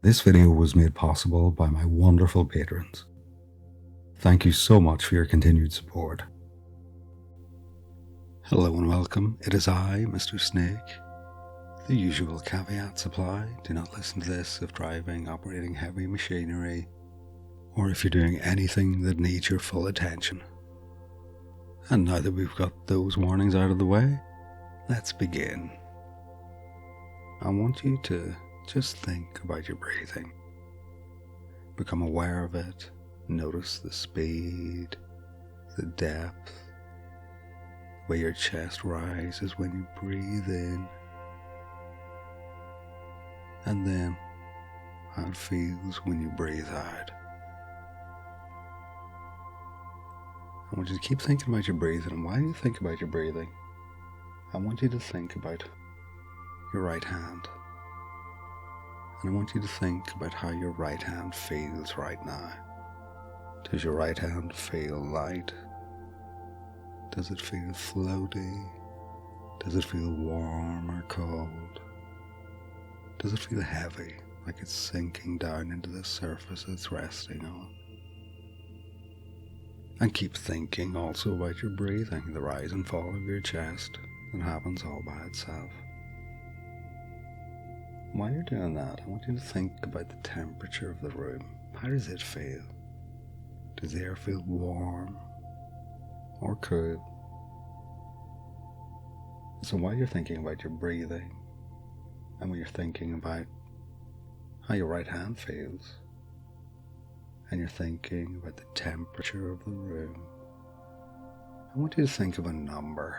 This video was made possible by my wonderful patrons. Thank you so much for your continued support. Hello and welcome. It is I, MrSnake. The usual caveats apply. Do not listen to this if driving, operating heavy machinery, or if you're doing anything that needs your full attention. And now that we've got those warnings out of the way, let's begin. I want you to just think about your breathing. Become aware of it. Notice the speed, the depth, the way your chest rises when you breathe in, and then how it feels when you breathe out. I want you to keep thinking about your breathing, and while you think about your breathing, I want you to think about your right hand. And I want you to think about how your right hand feels right now. Does your right hand feel light? Does it feel floaty? Does it feel warm or cold? Does it feel heavy, like it's sinking down into the surface it's resting on? And keep thinking also about your breathing, the rise and fall of your chest that happens all by itself. While you're doing that, I want you to think about the temperature of the room. How does it feel? Does the air feel warm or cool? So while you're thinking about your breathing, and when you're thinking about how your right hand feels, and you're thinking about the temperature of the room, I want you to think of a number.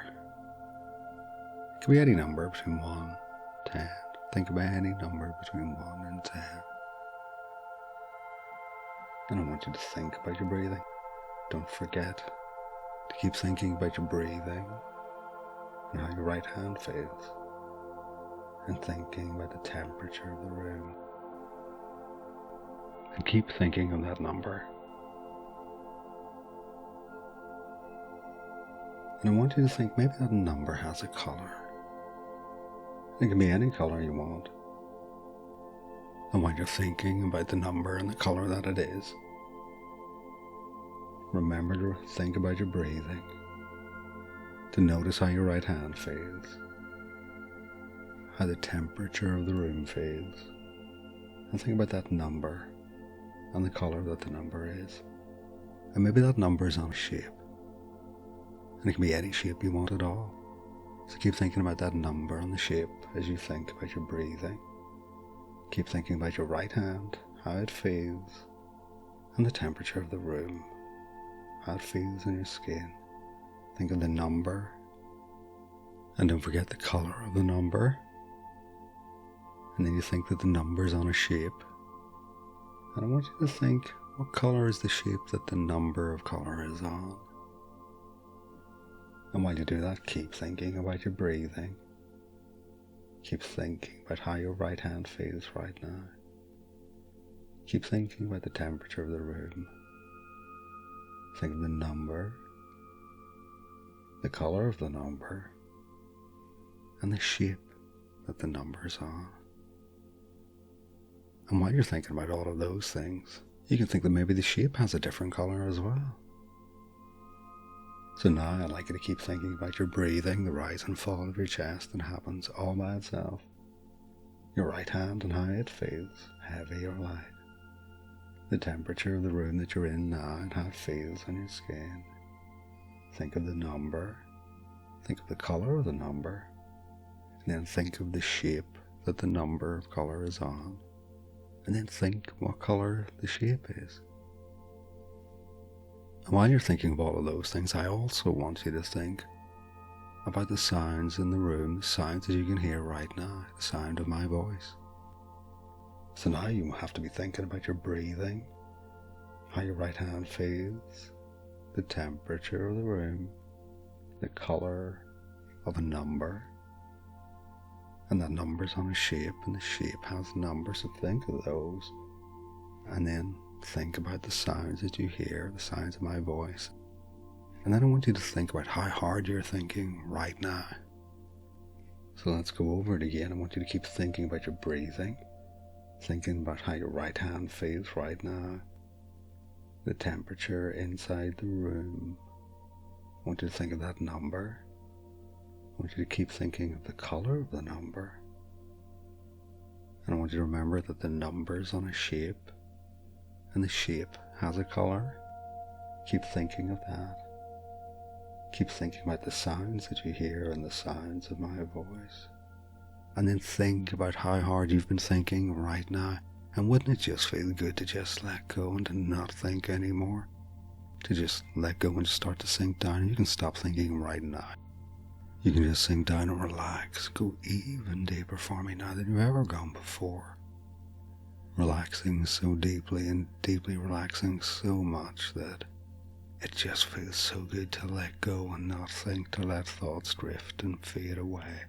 It can be any number between 1 and 10. Think about any number between 1 and 10. And I want you to think about your breathing. Don't forget to keep thinking about your breathing and how your right hand feels, and thinking about the temperature of the room. And keep thinking of that number. And I want you to think maybe that number has a color. It can be any color you want. And while you're thinking about the number and the color that it is, remember to think about your breathing, to notice how your right hand feels, how the temperature of the room feels, and think about that number and the color that the number is. And maybe that number is on a shape, and it can be any shape you want at all. So keep thinking about that number and the shape as you think about your breathing. Keep thinking about your right hand, how it feels, and the temperature of the room, how it feels in your skin. Think of the number, and don't forget the color of the number. And then you think that the number is on a shape. And I want you to think, what color is the shape that the number of color is on? And while you do that, keep thinking about your breathing. Keep thinking about how your right hand feels right now. Keep thinking about the temperature of the room. Think of the number, the color of the number, and the shape that the number is on. And while you're thinking about all of those things, you can think that maybe the shape has a different color as well. So now I'd like you to keep thinking about your breathing, the rise and fall of your chest that happens all by itself. Your right hand and how it feels, heavy or light. The temperature of the room that you're in now and how it feels on your skin. Think of the number. Think of the color of the number. And then think of the shape that the number of color is on. And then think what color the shape is. And while you're thinking of all of those things, I also want you to think about the sounds in the room, the sounds that you can hear right now, the sound of my voice. So now you have to be thinking about your breathing, how your right hand feels, the temperature of the room, the color of a number, and that number's on a shape, and the shape has numbers, so think of those, and then think about the sounds that you hear, the sounds of my voice. And then I want you to think about how hard you're thinking right now. So let's go over it again. I want you to keep thinking about your breathing, thinking about how your right hand feels right now, the temperature inside the room. I want you to think of that number. I want you to keep thinking of the color of the number. And I want you to remember that the number's on a shape, and the shape has a color. Keep thinking of that. Keep thinking about the sounds that you hear and the sounds of my voice. And then think about how hard you've been thinking right now. And wouldn't it just feel good to just let go and to not think anymore? To just let go and start to sink down. You can stop thinking right now. You can just sink down and relax. Go even deeper for me now than you've ever gone before. Relaxing so deeply and deeply relaxing so much that it just feels so good to let go and not think, to let thoughts drift and fade away.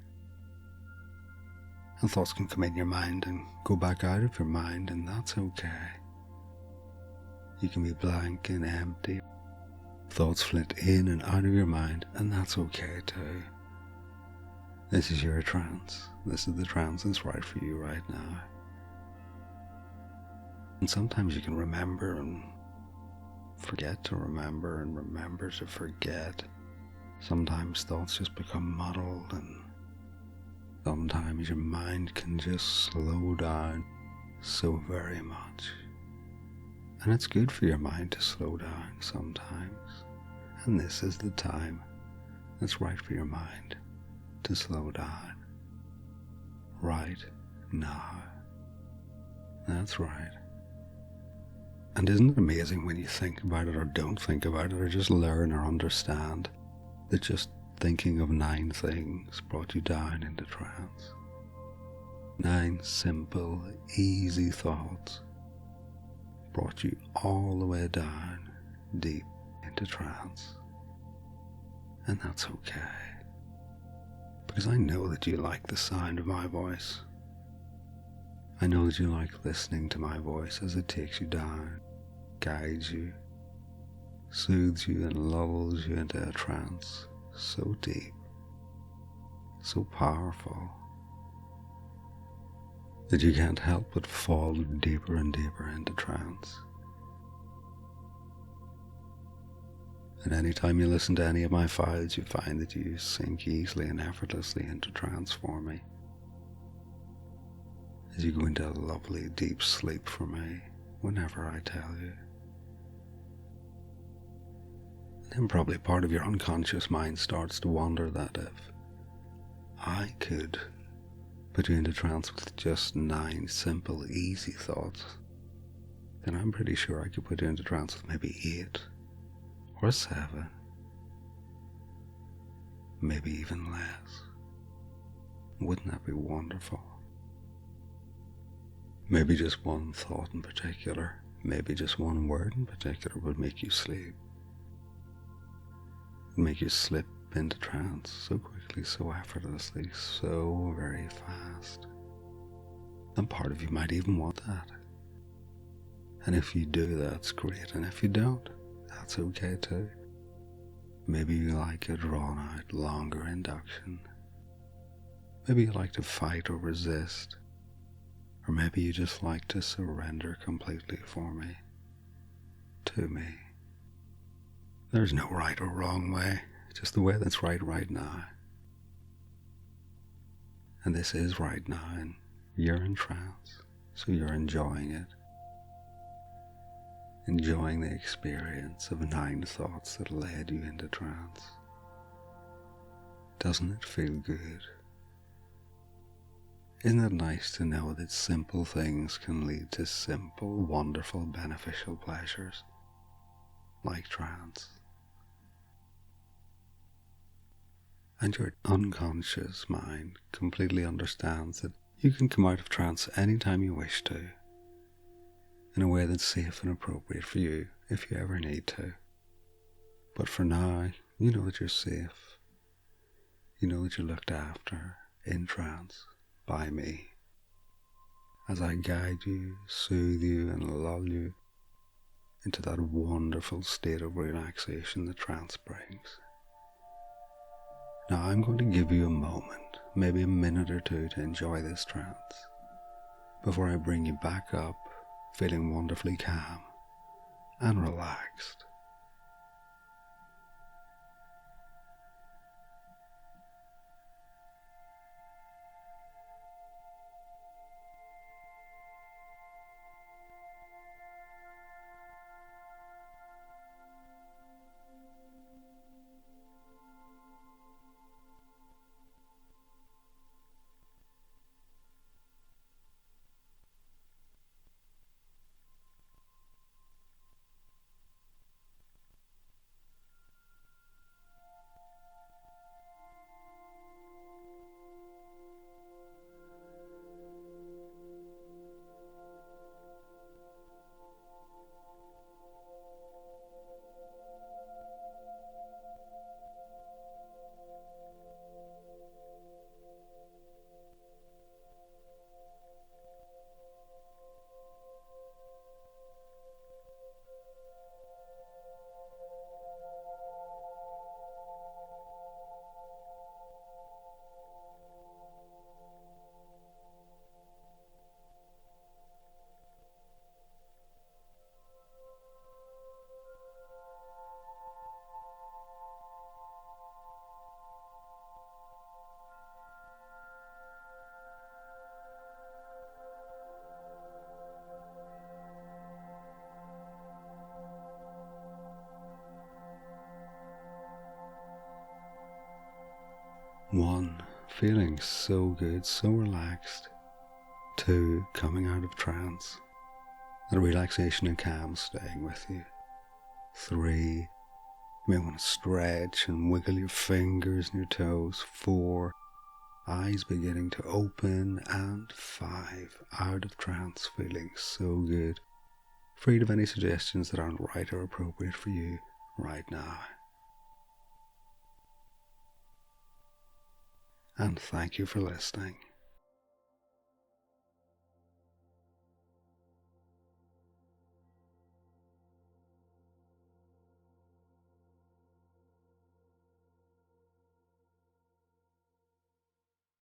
And thoughts can come in your mind and go back out of your mind, and that's okay. You can be blank and empty. Thoughts flit in and out of your mind, and that's okay too. This is your trance. This is the trance that's right for you right now. And sometimes you can remember and forget to remember and remember to forget. Sometimes thoughts just become muddled, and sometimes your mind can just slow down so very much. And it's good for your mind to slow down sometimes. And this is the time that's right for your mind to slow down. Right now. That's right. And isn't it amazing when you think about it or don't think about it or just learn or understand that just thinking of 9 things brought you down into trance? 9 simple, easy thoughts brought you all the way down, deep into trance. And that's okay. Because I know that you like the sound of my voice. I know that you like listening to my voice as it takes you down, guides you, soothes you, and lulls you into a trance so deep, so powerful, that you can't help but fall deeper and deeper into trance. And anytime you listen to any of my files, you find that you sink easily and effortlessly into trance for me, as you go into a lovely deep sleep for me whenever I tell you. Then probably part of your unconscious mind starts to wonder that if I could put you into trance with just 9 simple, easy thoughts, then I'm pretty sure I could put you into trance with maybe 8 or 7, maybe even less. Wouldn't that be wonderful? Maybe just one thought in particular, maybe just one word in particular would make you sleep. Make you slip into trance so quickly, so effortlessly, so very fast. And part of you might even want that. And if you do, that's great. And if you don't, that's okay too. Maybe you like a drawn out, longer induction. Maybe you like to fight or resist. Or maybe you just like to surrender completely for me. To me. There's no right or wrong way, just the way that's right now. And this is right now, and you're in trance, so you're enjoying it. Enjoying the experience of 9 thoughts that led you into trance. Doesn't it feel good? Isn't it nice to know that simple things can lead to simple, wonderful, beneficial pleasures, like trance? And your unconscious mind completely understands that you can come out of trance anytime you wish to, in a way that's safe and appropriate for you if you ever need to. But for now, you know that you're safe. You know that you're looked after in trance by me, as I guide you, soothe you, and lull you into that wonderful state of relaxation that trance brings. Now I'm going to give you a moment, maybe a minute or two, to enjoy this trance. before I bring you back up, feeling wonderfully calm and relaxed. One, feeling so good, so relaxed. Two, coming out of trance, and relaxation and calm staying with you. Three, you may want to stretch and wiggle your fingers and your toes. Four, eyes beginning to open. And five, out of trance, feeling so good, freed of any suggestions that aren't right or appropriate for you right now. And thank you for listening.